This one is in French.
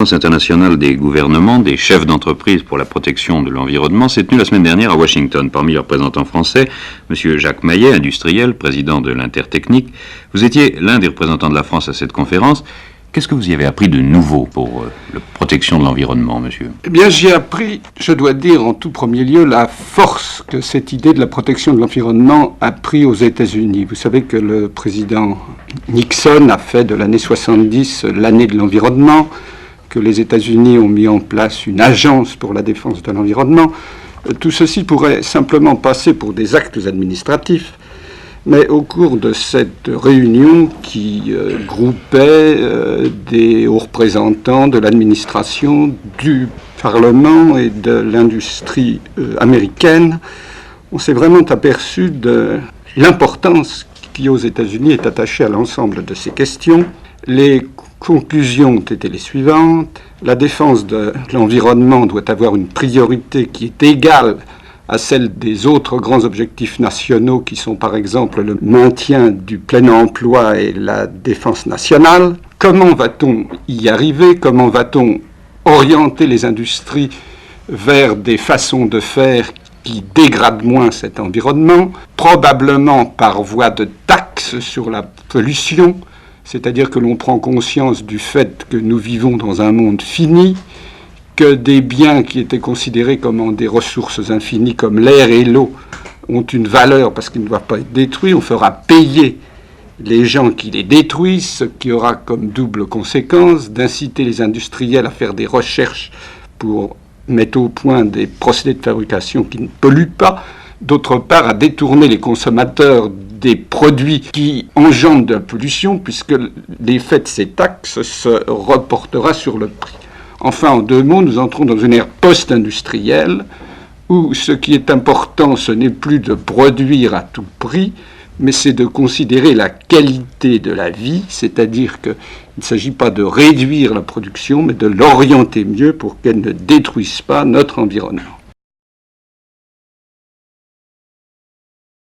La conférence internationale des gouvernements, des chefs d'entreprise pour la protection de l'environnement s'est tenue la semaine dernière à Washington. Parmi les représentants français, M. Jacques Maillet, industriel, président de l'Intertechnique. Vous étiez l'un des représentants de la France à cette conférence. Qu'est-ce que vous y avez appris de nouveau pour la protection de l'environnement, monsieur? Eh bien, j'ai appris, je dois dire en tout premier lieu, la force que cette idée de la protection de l'environnement a pris aux États-Unis. Vous savez que le président Nixon a fait de l'année 70 l'année de l'environnement, que les États-Unis ont mis en place une agence pour la défense de l'environnement. Tout ceci pourrait simplement passer pour des actes administratifs, mais au cours de cette réunion qui groupait des hauts représentants de l'administration, du Parlement et de l'industrie américaine, on s'est vraiment aperçu de l'importance qui aux États-Unis est attachée à l'ensemble de ces questions. Les conclusions ont été les suivantes. La défense de l'environnement doit avoir une priorité qui est égale à celle des autres grands objectifs nationaux qui sont par exemple le maintien du plein emploi et la défense nationale. Comment va-t-on y arriver? Comment va-t-on orienter les industries vers des façons de faire qui dégradent moins cet environnement? Probablement par voie de taxes sur la pollution, c'est-à-dire que l'on prend conscience du fait que nous vivons dans un monde fini, que des biens qui étaient considérés comme des ressources infinies, comme l'air et l'eau, ont une valeur parce qu'ils ne doivent pas être détruits. On fera payer les gens qui les détruisent, ce qui aura comme double conséquence d'inciter les industriels à faire des recherches pour mettre au point des procédés de fabrication qui ne polluent pas, d'autre part à détourner les consommateurs des produits qui engendrent de la pollution, puisque l'effet de ces taxes se reportera sur le prix. Enfin, en deux mots, nous entrons dans une ère post-industrielle où ce qui est important, ce n'est plus de produire à tout prix, mais c'est de considérer la qualité de la vie, c'est-à-dire qu'il ne s'agit pas de réduire la production, mais de l'orienter mieux pour qu'elle ne détruise pas notre environnement.